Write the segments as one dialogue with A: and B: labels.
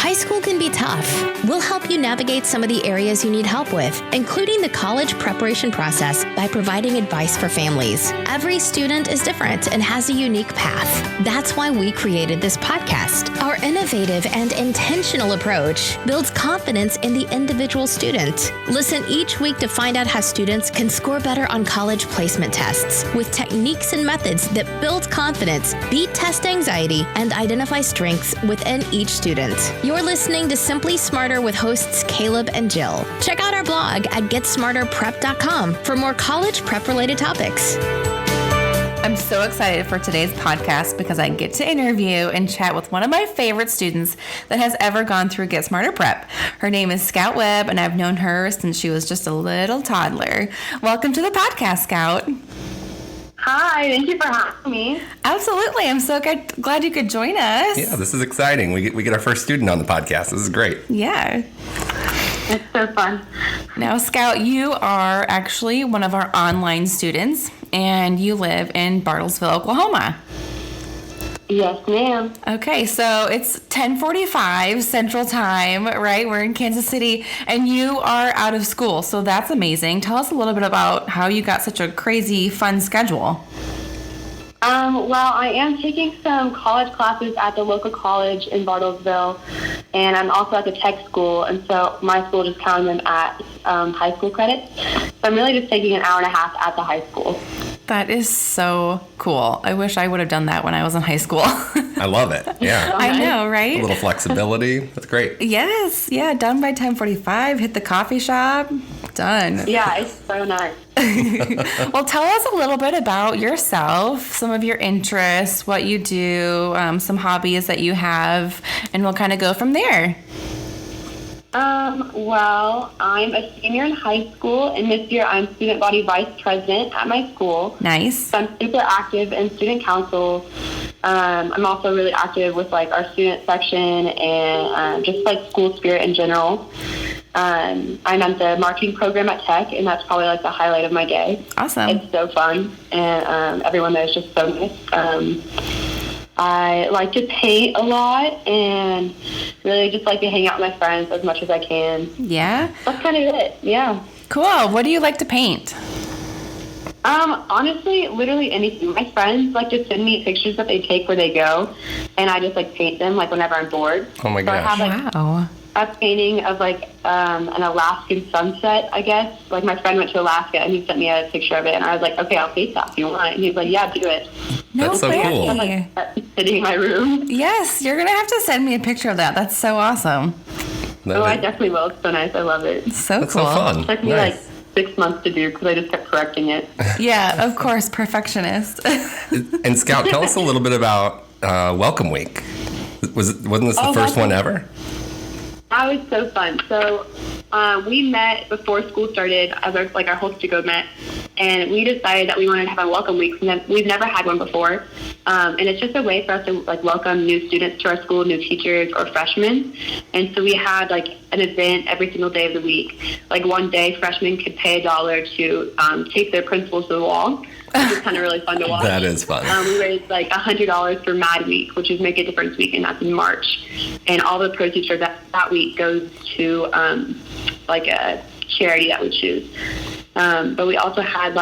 A: High school can be tough. We'll help you navigate some of the areas you need help with, including the college preparation process, by providing advice for families. Every student is different and has a unique path. That's why we created this podcast. Our innovative and intentional approach builds confidence in the individual student. Listen each week to find out how students can score better on college placement tests with techniques and methods that build confidence, beat test anxiety, and identify strengths within each student. You're listening to Simply Smarter with hosts Caleb and Jill. Check out our blog at GetSmarterPrep.com for more college prep-related topics.
B: I'm so excited for today's podcast because I get to interview and chat with one of my favorite students that has ever gone through Get Smarter Prep. Her name is Scout Webb, and I've known her since she was just a little toddler. Welcome to the podcast, Scout.
C: Hi, thank you for having me.
B: Absolutely. I'm so glad you could join us.
D: Yeah, this is exciting. We get our first student on the podcast. This is great.
B: Yeah.
C: It's so fun.
B: Now, Scout, you are actually one of our online students, and you live in Bartlesville, Oklahoma.
C: Yes, ma'am.
B: Okay, so it's 10:45 Central Time, right? We're in Kansas City, and you are out of school, so that's amazing. Tell us a little bit about how you got such a crazy, fun schedule.
C: Well, I am taking some college classes at the local college in Bartlesville, and I'm also at the tech school, and so my school just counts them at high school credits. So I'm really just taking an hour and a half at the high school.
B: That is so cool. I wish I would have done that when I was in high school.
D: I love it. Yeah.
B: I know, right?
D: A little flexibility. That's great.
B: Yes. Yeah. Done by 10:45. Hit the coffee shop. Done.
C: Yeah, it's so nice.
B: Well, tell us a little bit about yourself, some of your interests, what you do, some hobbies that you have, and we'll kind of go from there.
C: Well, I'm a senior in high school, and this year I'm student body vice president at my school.
B: Nice.
C: So I'm super active in student council. I'm also really active with like our student section and just like school spirit in general. I'm at the marketing program at Tech, and that's probably like the highlight of my day.
B: Awesome.
C: It's so fun, and everyone there is just so nice. I like to paint a lot and really just like to hang out with my friends as much as I can.
B: Yeah?
C: That's kind of it, yeah.
B: Cool. What do you like to paint?
C: Honestly, literally anything. My friends like to send me pictures that they take where they go, and I just like paint them like whenever I'm bored.
D: Oh my gosh.
C: So I have, like,
B: Wow.
C: a painting of like an Alaskan sunset, I guess. Like my friend went to Alaska and he sent me a picture of it, and I was like, okay, I'll paint that if you want. And he was like, yeah, do it.
B: No
D: That's so
B: way.
D: cool.
C: I'm like sitting in my room.
B: Yes, you're going to have to send me a picture of that. That's so awesome.
C: I definitely will. It's so nice. I love it.
B: So
D: That's
B: cool.
D: so fun.
C: It took me
D: Nice.
C: like 6 months to do because I just kept correcting it.
B: Yeah, of course, perfectionist.
D: And Scout, tell us a little bit about Welcome Week. Wasn't this the first one ever?
C: That was so fun. So we met before school started, as our whole studio met, and we decided that we wanted to have a welcome week. We've never had one before, and it's just a way for us to like welcome new students to our school, new teachers or freshmen. And so we had like an event every single day of the week. Like one day, freshmen could pay $1 to take their principals to the wall. Which is kind of really fun to watch.
D: That is fun.
C: We raised like $100 for Mad Week, which is Make a Difference Week, and that's in March. And all the proceeds for that week goes to like a charity that we choose. But we also had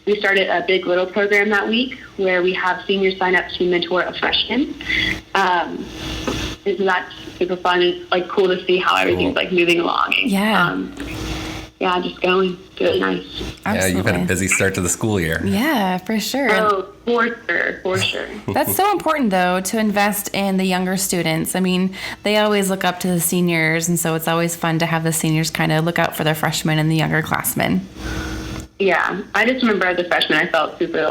C: we started a Big Little program that week where we have seniors sign up to mentor a freshman. And so that's super fun. It's like cool to see how everything's like moving along.
B: Yeah.
C: Yeah, just going. It's really nice.
D: Yeah, you've had a busy start to the school year.
B: Yeah, for sure.
C: Oh, for sure.
B: That's so important, though, to invest in the younger students. I mean, they always look up to the seniors, and so it's always fun to have the seniors kind of look out for their freshmen and the younger classmen.
C: Yeah, I just remember as a freshman, I felt super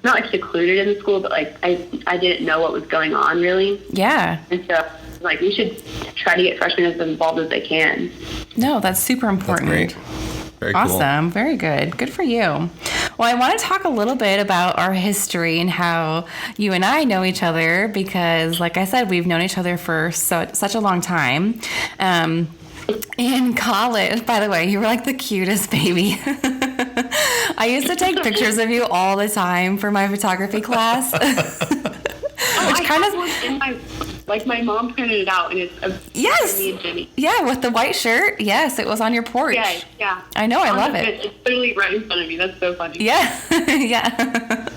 C: not like secluded in the school, but like I didn't know what was going on really.
B: Yeah.
C: And so like we should try to get freshmen as involved as they can.
B: No, that's super important.
D: That's great. Very
B: Awesome.
D: cool.
B: Very good. Good for you. Well, I want to talk a little bit about our history and how you and I know each other because, like I said, we've known each other for such a long time. In college, by the way, you were like the cutest baby. I used to take pictures of you all the time for my photography class.
C: Like my mom printed it out, and it's a
B: Yes.
C: me and Jimmy.
B: Yeah, with the white shirt. Yes, it was on your porch.
C: Yeah.
B: I know, I
C: On
B: love
C: the
B: it.
C: fence. It's literally right in front of me. That's so funny.
B: Yeah, yeah.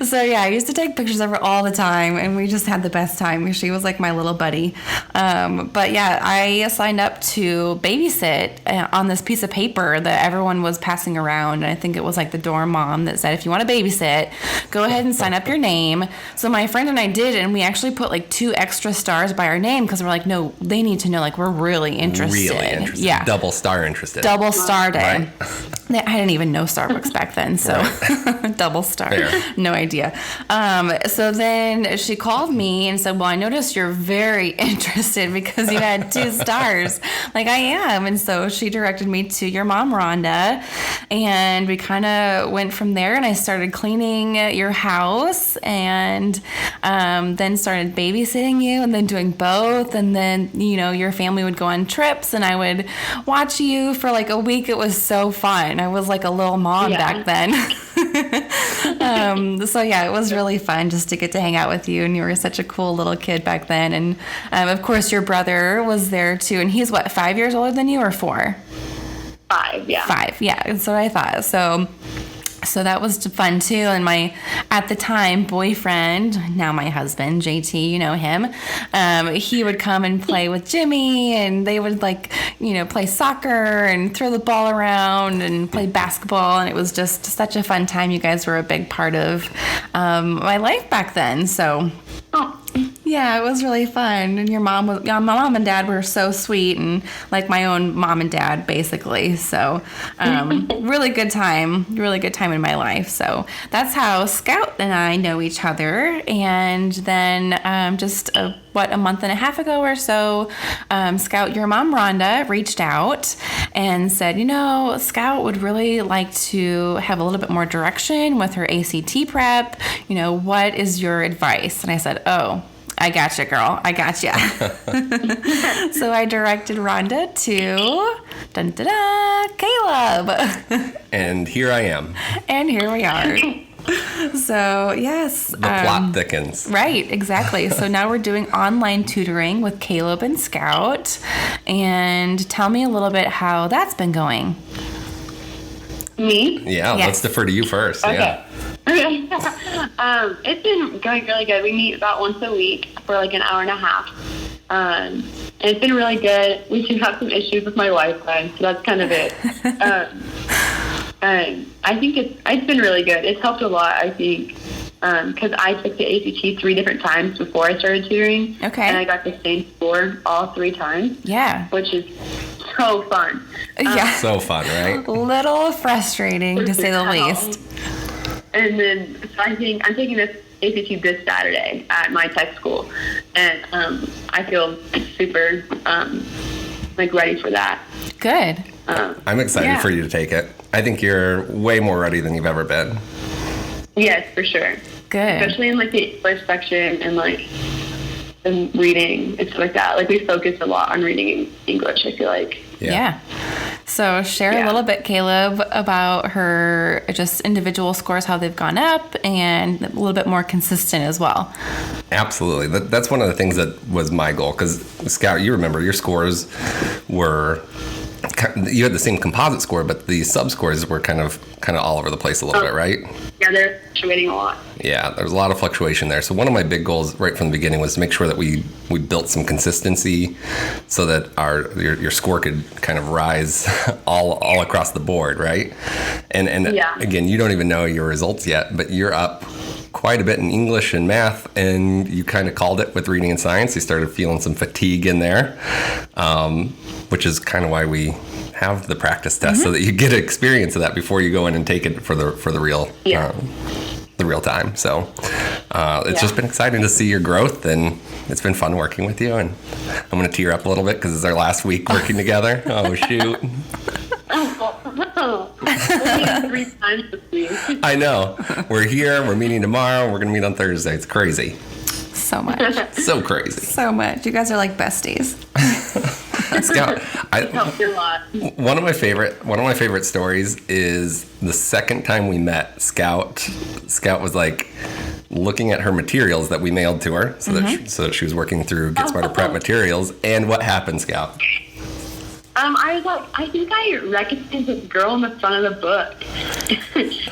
B: So yeah, I used to take pictures of her all the time, and we just had the best time. She was like my little buddy. But yeah, I signed up to babysit on this piece of paper that everyone was passing around. And I think it was like the dorm mom that said, if you want to babysit, go ahead and sign up your name. So my friend and I did, and we actually put like 2 extra stars by our name because we're like, no, they need to know like we're really interested.
D: Really interested.
B: Yeah.
D: Double star interested.
B: Double star day.
D: Right.
B: I didn't even know Starbucks back then, so double star.
D: Fair.
B: No idea. So then she called me and said, well, I noticed you're very interested because you had 2 stars. Like, I am. And so she directed me to your mom, Rhonda, and we kind of went from there, and I started cleaning your house, and then started babysitting you, and then doing both. And then, you know, your family would go on trips, and I would watch you for like a week. It was so fun. I was like a little mom back then. So yeah, it was really fun just to get to hang out with you, and you were such a cool little kid back then. And of course your brother was there too, and he's what, 5 years older than you, or 4?
C: 5, yeah.
B: 5, yeah, that's what I thought. So that was fun too. And my, at the time, boyfriend, now my husband, JT, you know him, he would come and play with Jimmy, and they would like, you know, play soccer and throw the ball around and play basketball. And it was just such a fun time. You guys were a big part of my life back then. So yeah, it was really fun. And my mom and dad were so sweet, and like my own mom and dad, basically. So really good time in my life. So that's how Scout and I know each other. And then just a month and a half ago or so, Scout, your mom, Rhonda, reached out and said, you know, Scout would really like to have a little bit more direction with her ACT prep. You know, what is your advice? And I said, oh, I gotcha, girl. I gotcha. So I directed Rhonda to Caleb.
D: And here I am.
B: And here we are. So, yes.
D: The plot thickens.
B: Right, exactly. So now we're doing online tutoring with Caleb and Scout. And tell me a little bit how that's been going.
C: Me?
D: Yeah,
B: Yes.
D: let's defer to you first.
C: Okay.
D: Yeah.
C: It's been going really good. We meet about once a week for like an hour and a half. And it's been really good. We do have some issues with my Wi-Fi, so that's kind of it. And I think it's been really good. It's helped a lot, I think, because I took the ACT 3 different times before I started tutoring.
B: Okay.
C: And I got the same score all 3 times.
B: Yeah.
C: Which is so fun.
B: Yeah.
D: So fun, right?
B: Little frustrating, to say the least.
C: And then, so I think I'm taking this ACT this Saturday at my tech school, and I feel super like ready for that.
B: Good.
D: I'm excited
B: Yeah.
D: for you to take it. I think you're way more ready than you've ever been.
C: Yes, for sure.
B: Good.
C: Especially in like the English section and like and reading and stuff like that. Like we focus a lot on reading in English, I feel like.
B: Yeah. So share a little bit, Caleb, about her just individual scores, how they've gone up, and a little bit more consistent as well.
D: Absolutely. That's one of the things that was my goal, because Scout, you remember your scores were, you had the same composite score, but the sub scores were kind of all over the place a little bit, right?
C: Yeah, they're fluctuating a lot.
D: Yeah, there was a lot of fluctuation there. So one of my big goals right from the beginning was to make sure that we built some consistency so that your score could kind of rise all across the board, right? And again, you don't even know your results yet, but you're up quite a bit in English and math, and you kind of called it with reading and science. You started feeling some fatigue in there, which is kind of why we have the practice test, so that you get experience of that before you go in and take it for the real time. So it's just been exciting to see your growth, and it's been fun working with you. And I'm going to tear up a little bit because it's our last week working together. Oh shoot!
C: We'll meet 3 times this week.
D: I know. We're here. We're meeting tomorrow. We're going to meet on Thursday. It's crazy.
B: So much.
D: So crazy.
B: So much. You guys are like besties.
D: Scout,
C: It helps you a lot.
D: one of my favorite stories is the second time we met. Scout was like, looking at her materials that we mailed to her, so that she was working through Get Smarter Prep materials. And what happened, Scout?
C: I was like, I think I recognized this girl in the front of the book.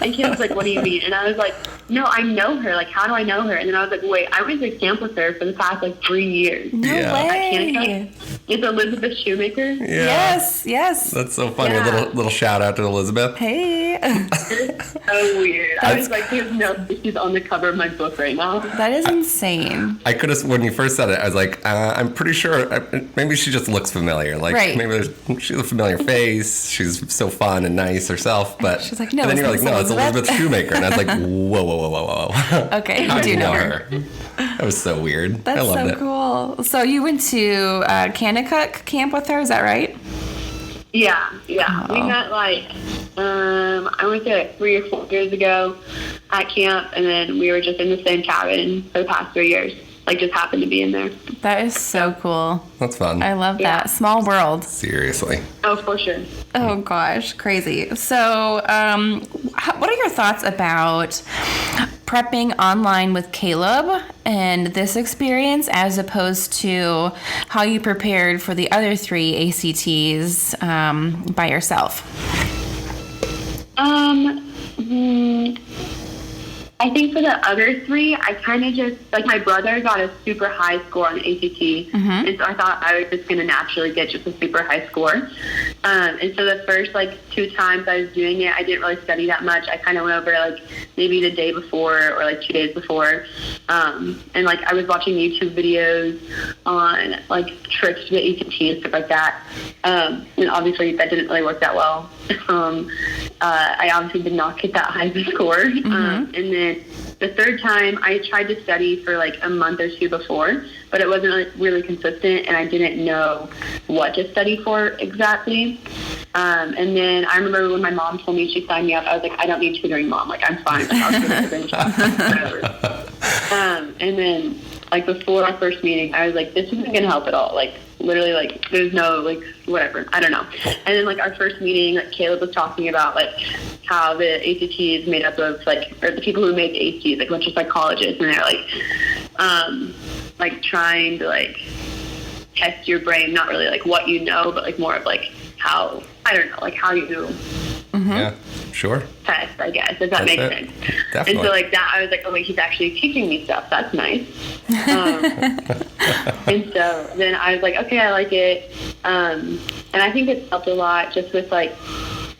C: And Kim was like, what do you mean? And I was like, no, I know her. Like, how do I know her? And then I was like, wait, I went to camp with her for the past, 3 years.
B: No way.
C: It's Elizabeth Shoemaker.
D: Yeah.
B: Yes.
D: That's so funny.
C: Yeah.
D: A little shout out to Elizabeth.
B: Hey.
C: It's so weird. I was like, there's no, she's on the cover of my book right now.
B: That is insane.
D: I could have, when you first said it, I was like, I'm pretty sure, maybe she just looks familiar. Like,
B: Right.
D: maybe she's a familiar face. She's so fun and nice herself. But
B: She's like, no,
D: and then you're
B: it's
D: like, no, it's
B: Elizabeth.
D: Elizabeth Shoemaker. And I was like, whoa.
B: Okay,
D: How
B: you
D: do you
B: do
D: know her? That was so weird. I
B: That's
D: loved
B: so
D: it.
B: cool. So you went to Kanaka Camp with her, is that right?
C: Yeah. We
B: Oh.
C: met I went there 3 or 4 years ago at camp, and then we were just in the same cabin for the past 3 years. Just happened to be in there.
B: That is so cool.
D: That's fun.
B: I love
C: Yeah.
B: that. Small world.
D: Seriously.
C: Oh, for sure.
B: Oh gosh, crazy. So, what are your thoughts about prepping online with Caleb and this experience as opposed to how you prepared for the other 3 ACTs by yourself?
C: I think for the other 3, I kind of just, my brother got a super high score on the ACT, and so I thought I was just going to naturally get just a super high score. And so the first, 2 times I was doing it, I didn't really study that much. I kind of went over, maybe the day before or, 2 days before. And, I was watching YouTube videos on, tricks to the ACT and stuff like that. And obviously that didn't really work that well. I obviously did not get that high of a score. And then the 3rd time, I tried to study for a month or 2 before, but it wasn't really consistent, and I didn't know what to study for exactly. And then I remember when my mom told me she signed me up, I was like, I don't need tutoring, Mom. I'm fine. I'll do the tutoring job. Whatever. And then, before our first meeting, I was like, this isn't going to help at all. Literally, there's no, whatever. I don't know. And then, our first meeting, Caleb was talking about, how the ACT is made up of, or the people who make the ACTs, a bunch of psychologists, and they're, trying to, test your brain, not really, what you know, but, more of, how, I don't know, how you
D: Yeah, sure.
C: test, I guess, if that
D: That's
C: makes
D: it.
C: sense.
D: Definitely.
C: And so, that, I was like, oh, wait, he's actually teaching me stuff. That's nice. And so then I was like, okay, I like it. And I think it's helped a lot just with,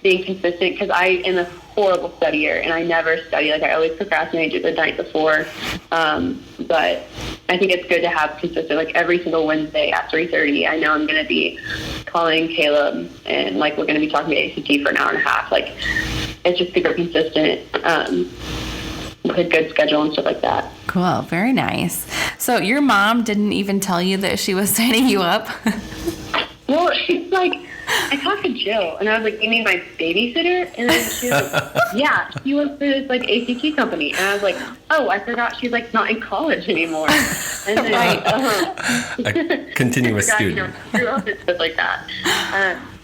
C: being consistent, because I am a horrible studier, and I never study. I always procrastinate the night before. But I think it's good to have consistent, every single Wednesday at 3:30, I know I'm going to be calling Caleb, and, we're going to be talking to ACT for an hour and a half. It's just super consistent, with a good schedule and stuff like that.
B: Cool. Very nice. So your mom didn't even tell you that she was signing you up?
C: Well, she's like, I talked to Jill, and I was like, you mean my babysitter? And then she was like, yeah, she works for this, ACT company. And I was like, oh, I forgot she's, not in college anymore. And then,
D: A continuous
C: I forgot,
D: student.
C: Grew up and stuff like that.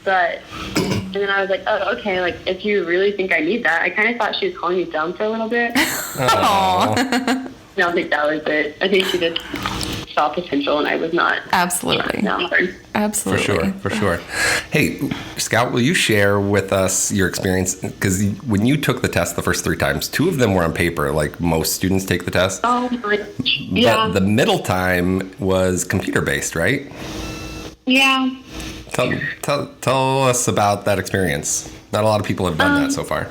C: And then I was like, oh, okay, if you really think I need that. I kind of thought she was calling me dumb for a little bit.
B: Aw.
C: I don't think that was it. I think she just saw potential, and I was not.
B: Absolutely.
C: No.
B: Absolutely.
D: For sure. Hey, Scout, will you share with us your experience? Because when you took the test the first 3 times, 2 of them were on paper, like most students take the test.
C: Oh, my gosh. Yeah.
D: But the middle time was computer-based, right?
C: Yeah.
D: Tell us about that experience. Not a lot of people have done that so far.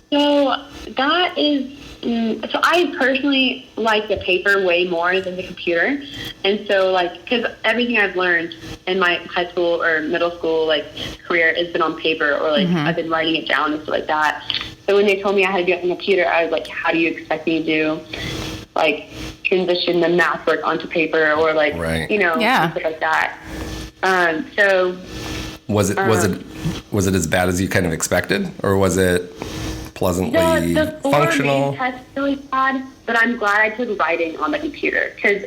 C: So that is, so I personally like the paper way more than the computer. And so because everything I've learned in my high school or middle school, career has been on paper, or I've been writing it down and stuff like that. So when they told me I had to do it on the computer, I was like, how do you expect me to transition the math work onto paper, or
D: Right.
B: Yeah.
C: stuff like that. So
D: Was it as bad as you kind of expected, or was it pleasantly
C: the
D: functional?
C: test really bad, but I'm glad I took writing on the computer, because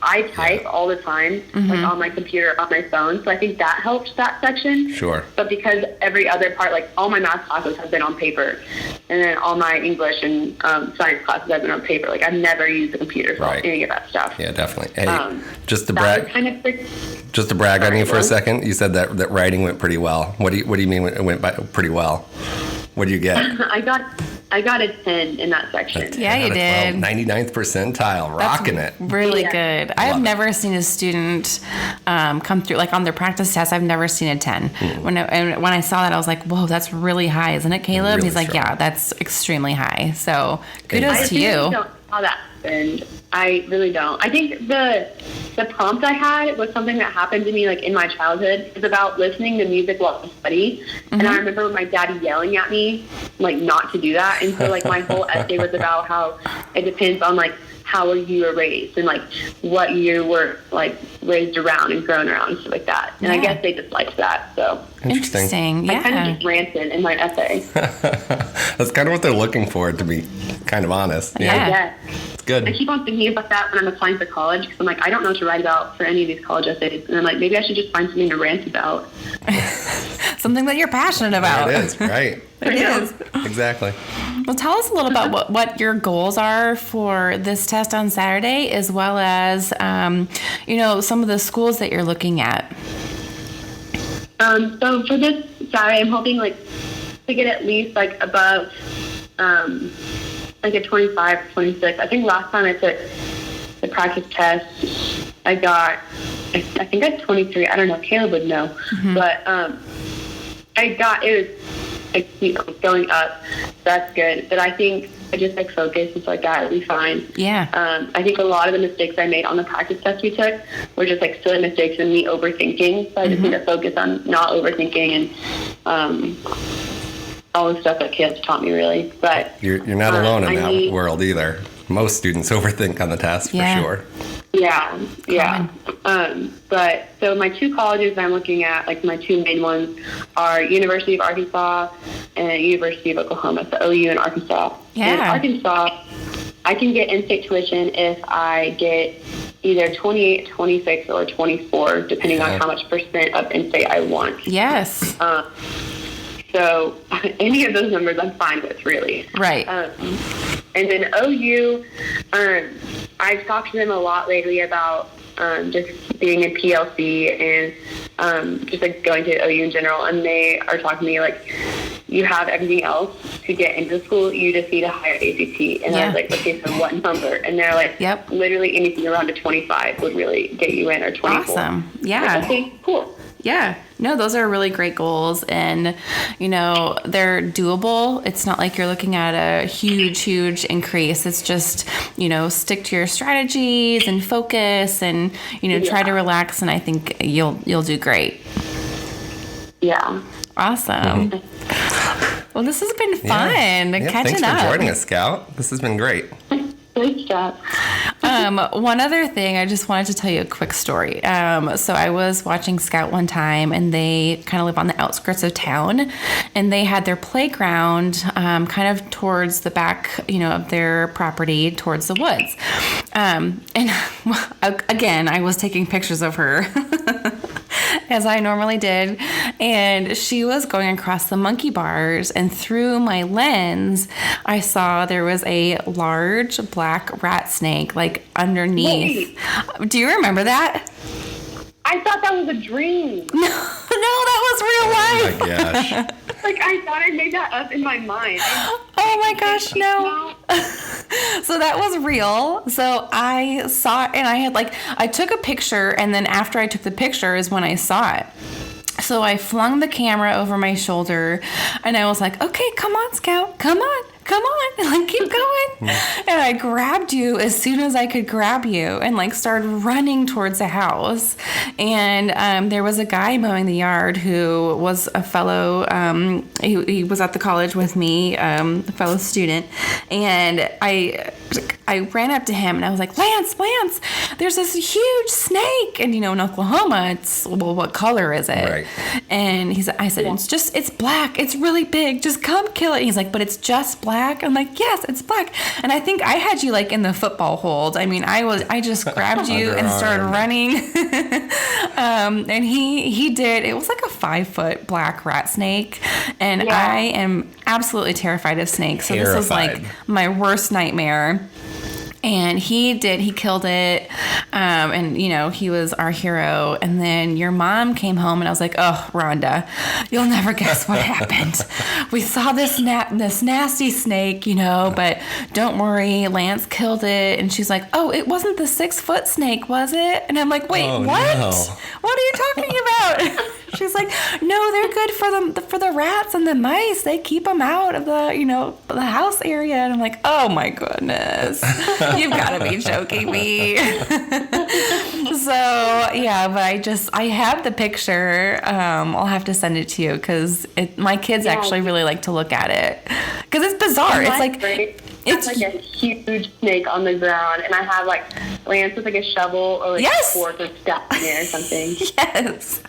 C: I type all the time, like on my computer, on my phone. So I think that helps that section.
D: Sure.
C: But because every other part, like all my math classes have been on paper, and then all my English and science classes have been on paper. Like I've never used a computer for any of that stuff.
D: Yeah, definitely. Hey, just to
C: that
D: brag,
C: was
D: just to brag on you for a second. You said that writing went pretty well. What do you mean it went pretty well? What did you get?
C: I got a 10 in that section.
B: Yeah, you did.
D: 99th percentile, rocking it.
B: Really good. I have
D: Love
B: never seen a student come through, like on their practice test, I've never seen a 10. When I saw that, I was like, whoa, that's really high, isn't it, Caleb?
D: Really
B: He's like,
D: strong.
B: yeah, that's extremely high. So kudos to
C: I
B: you.
C: don't know how that happened. I really don't. I think the prompt I had was something that happened to me like in my childhood. It was about listening to music while I study. And I remember my dad yelling at me like not to do that. And so like my whole essay was about how it depends on like how you were raised and like what you were like raised around and grown around and stuff like that. And I guess they just liked that. So
B: Interesting.
C: I kind
B: Yeah.
C: of just ranted in my essay.
D: That's kind of what they're looking for, to be kind of honest.
B: Yeah.
C: Yeah.
D: It's good.
C: I keep on thinking about that when I'm applying for college because I'm like, I don't know what to write about for any of these college essays. And I'm like, maybe I should just find something to rant about.
B: Something that you're passionate about.
D: It is, right.
B: It is.
D: Exactly.
B: Well, tell us a little about what your goals are for this test on Saturday, as well as, some of the schools that you're looking at.
C: So for this Saturday, I'm hoping like to get at least like above like a 25, 26. I think last time I took the practice test, I think I had 23. I don't know. Caleb would know. But it was going up. So that's good. But I think I just like focus and so like that, it'll be fine.
B: Yeah.
C: I think a lot of the mistakes I made on the practice test we took were just like silly mistakes and me overthinking. So I just need to focus on not overthinking and all the stuff that Caleb's taught me really. But
D: You're not alone in that world either. Most students overthink on the test for sure.
C: Yeah. But so my two colleges I'm looking at, like my two main ones, are University of Arkansas and University of Oklahoma, so OU and Arkansas.
B: Yeah.
C: And Arkansas, I can get in-state tuition if I get either 28, 26, or 24, depending on how much percent of in-state I want.
B: Yes.
C: So any of those numbers I'm fine with, really.
B: Right.
C: And then OU, I've talked to them a lot lately about just being in PLC and just like going to OU in general. And they are talking to me like, you have everything else to get into school. You just need a higher ACT. And I was like, okay, so what number? And they're like, literally anything around a 25 would really get you in, or 24.
B: Awesome. Yeah.
C: Like, okay, cool.
B: Yeah. No, those are really great goals, and, they're doable. It's not like you're looking at a huge increase. It's just, stick to your strategies and focus and, try to relax. And I think you'll do great.
C: Yeah.
B: Awesome. Well, this has been fun catching
D: Thanks
B: up.
D: for joining us, Scout. This has been great.
C: Great job.
B: One other thing, I just wanted to tell you a quick story. So I was watching Scout one time, and they kind of live on the outskirts of town, and they had their playground kind of towards the back, of their property, towards the woods. And again, I was taking pictures of her. As I normally did, and she was going across the monkey bars, and through my lens, I saw there was a large black rat snake like underneath. Wait. Do you remember that?
C: I thought that was a dream.
B: No, that was real life.
D: Oh my gosh.
C: Like, I thought I made that up in my mind.
B: Oh my gosh, no. So that was real. So I saw it, and I took a picture, and then after I took the picture is when I saw it. So I flung the camera over my shoulder, and I was like, okay, come on, Scout, come on, like, keep going. And I grabbed you as soon as I could grab you, and like started running towards the house. And there was a guy mowing the yard who was a fellow, he was at the college with me, a fellow student. And I I ran up to him and I was like, Lance, there's this huge snake. And, in Oklahoma, it's, well, what color is it?
D: Right.
B: And I said, it's black. It's really big. Just come kill it. And he's like, but it's just black. I'm like, yes, it's black. And I think I had you like in the football hold. I mean, I just grabbed you and started running. And he did. It was like a 5-foot black rat snake. And I am absolutely terrified of snakes. So this was like my worst nightmare. And he killed it. And, he was our hero. And then your mom came home and I was like, oh, Rhonda, you'll never guess what happened. We saw this nasty snake, but don't worry, Lance killed it. And she's like, oh, it wasn't the 6-foot snake, was it? And I'm like, wait, what? No. What are you talking about? She's like, no, they're good for the rats and the mice. They keep them out of the house area. And I'm like, oh my goodness. You've got to be joking me. So, yeah, but I have the picture. I'll have to send it to you because my kids actually really like to look at it because it's bizarre. It's like... It's
C: like a huge snake on the ground, and I have like Lance with like a shovel or like a fork or stuff in it or something.
B: Yes,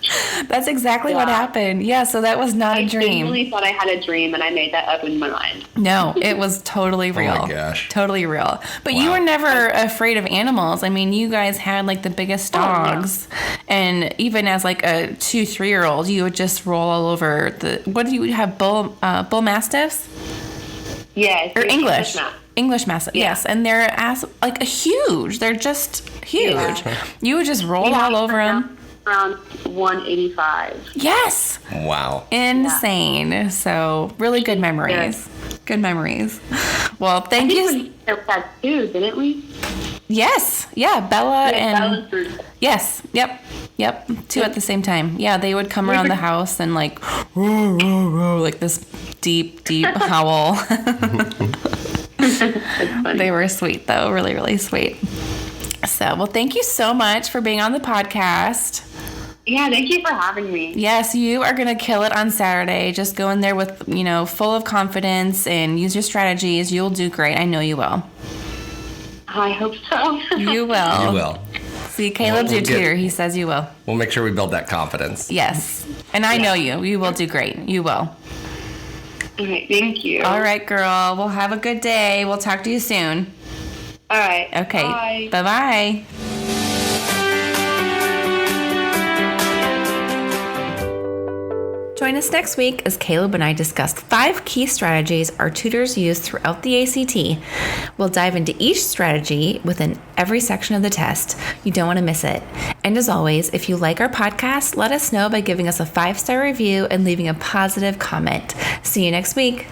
B: that's exactly what happened. Yeah, so that was not a dream.
C: I really thought I had a dream, and I made that up in my mind.
B: No, it was totally real.
D: Oh my gosh,
B: totally real. But you were never afraid of animals. I mean, you guys had like the biggest dogs, and even as like a 2-3-year-old, you would just roll all over the. What do you have? Bull mastiffs?
C: Yes.
B: Or English Mastiff. Yeah. Yes. And they're huge. They're just huge. Yeah. You would just roll all over them.
C: Around 185.
B: Yes.
D: Wow.
B: Insane. Yeah. So really good memories. Yes. Good memories. Well, thank you.
C: We had 2, didn't we?
B: Yes. Yeah. Bella and. Yes. Yep. 2 at the same time. Yeah. They would come around the house and like, like this deep howl. They were sweet though. Really, really sweet. So, well, thank you so much for being on the podcast.
C: Yeah, thank you for having me.
B: Yes, you are going to kill it on Saturday. Just go in there with, full of confidence and use your strategies. You'll do great. I know you will.
C: I hope so.
B: You will.
D: You will.
B: See, Caleb's your tutor. He says you will.
D: We'll make sure we build that confidence.
B: Yes. And I know you. You will do great. You will.
C: All right. Thank you.
B: All right, girl. Well, have a good day. We'll talk to you soon.
C: All right.
B: Okay.
C: Bye.
B: Bye-bye. Join us next week as Caleb and I discuss 5 key strategies our tutors use throughout the ACT. We'll dive into each strategy within every section of the test. You don't want to miss it. And as always, if you like our podcast, let us know by giving us a 5-star review and leaving a positive comment. See you next week.